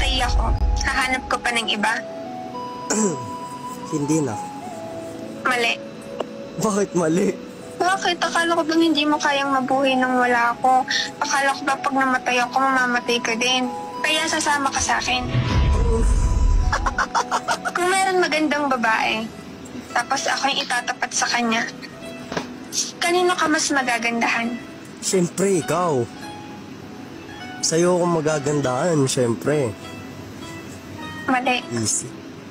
namatay ako, hahanap ko pa ng iba? Hindi na. Mali. Bakit mali? Bakit? Akala ko bang hindi mo kayang mabuhay nang wala ako. Akala ko ba pag namatay ako, mamamatay ka din. Kaya sasama ka sa akin. Kung meron magandang babae, tapos ako yung itatapat sa kanya, kanino ka mas magagandahan? Siyempre, ikaw. Sa'yo ako magagandahan, siyempre. Mali. Easy.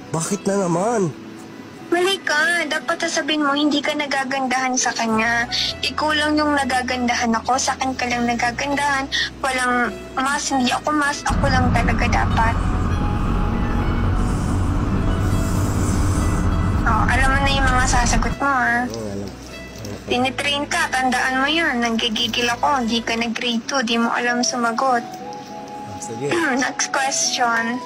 Bakit na naman? Mali ka. Dapat sasabihin mo, hindi ka nagagandahan sa kanya. Ikaw lang yung nagagandahan ako. Sa akin ka lang nagagandahan. Walang mas, hindi ako mas. Ako lang talaga dapat. Oh, alam mo na yung mga sasagot mo, ha? Oo, alam. Tinitrain ka, tandaan mo yun. Nanggigigil ako, hindi ka nag-grade 2, di mo alam sumagot. Sige. Next question.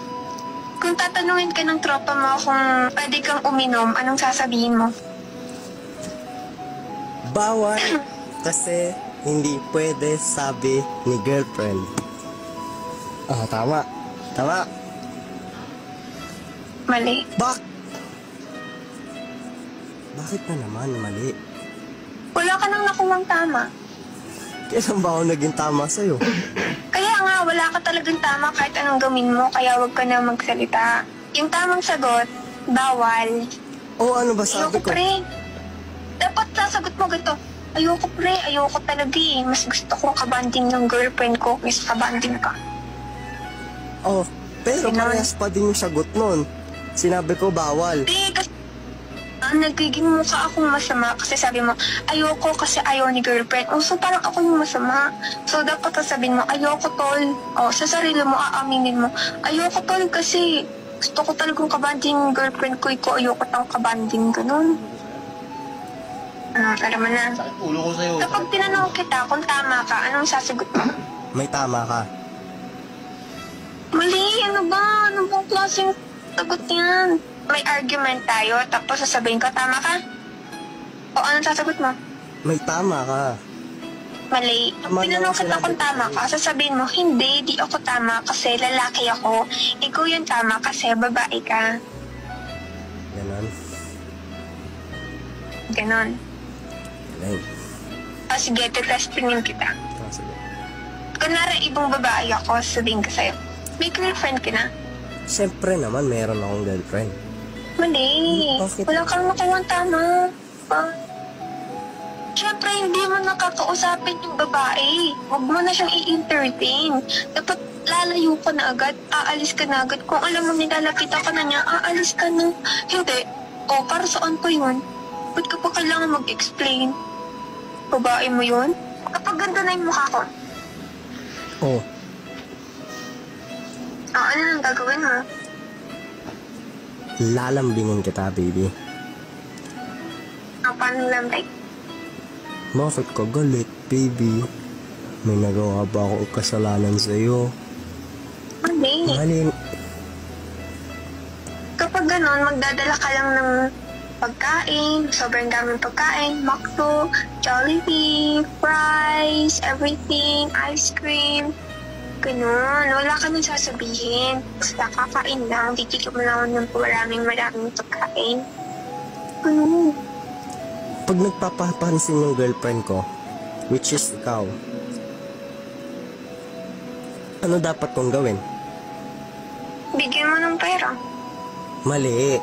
Kung tatanungin ka ng tropa mo kung pwede kang uminom, anong sasabihin mo? Bawal kasi hindi pwede, sabi ni girlfriend. Ah, tama. Tama. Mali. Bakit na naman mali? Wala ka nang nakuwang tama. Kailan ba ako naging tama sa'yo? Kaya nga, wala ka talagang tama kahit anong gawin mo, kaya wag ka na magsalita. Yung tamang sagot, bawal. O ano ba sabi Ayoko ko? pre. Dapat sasagot mo ganito. Ayoko pre, ayoko talaga eh. Mas gusto kong kabanding ng girlfriend ko kaysa kabanding ka. Oh, pero Ganun. parehas pa din yung sagot nun. Sinabi ko bawal. Hindi, kasi nagiging mukha akong masama kasi sabi mo, ayoko kasi ayaw ni girlfriend. Oh, so parang ako yung masama. So dapat sasabihin mo, ayoko tol. Oh, sa sarili mo, aaminin mo, ayoko tol kasi gusto ko talagang kabanding yung girlfriend ko. Ikaw ayoko tang kabanding, ganun. Alam mo na. Sakit ulo ko sa'yo. Kapag tinanong kita kung tama ka, anong sasagot mo? May tama ka. Mali, ano ba? Ano bang klaseng sagot yan? May argument tayo, tapos sasabihin ko, tama ka? O anong sasagot mo? May tama ka. Mali. Tama Pag tinanong naman kita sinabi kung ko tama sa'yo. ka, sasabihin mo, hindi, di ako tama kasi lalaki ako. Ikaw yung tama kasi babae ka. Ganon. Ganon. Ganon. O sige, testingin kita. Ah, sige. Kunwari, ibang babae ako, sabihin ko sa'yo, may girlfriend ka na. Siyempre naman, meron akong girlfriend. Mali. Bakit? Wala kang nakuwang tama. Siyempre, hindi mo nakakausapin yung babae. Huwag mo na siyang i-entertain. Dapat lalayo ka na agad, aalis ka na agad. Kung alam mo nilalapitan ka na niya, aalis ka na. Hindi. O, para saan pa yun? Ba't ka pa kailangan mag-explain? Babae mo yun? Kapag ganda na yung mukha ko, Oh, ano nang gagawin mo? lalambingin kita, baby. Paano lang, like, Bakit ka galit, baby? May nagawa ba akong kasalanan sa'yo? hindi. Mahalin. Kapag ganon, magdadala ka lang ng pagkain, sobrang daming pagkain, McDo, Jollibee, fries, everything, ice cream, ganon. Wala ka nang sasabihin. Basta kakain lang, titigil mo lang ng maraming pagkain. Ano? Pag nagpapapansin yung girlfriend ko, which is ikaw, ano dapat kong gawin? Bigyan mo ng pera. Mali.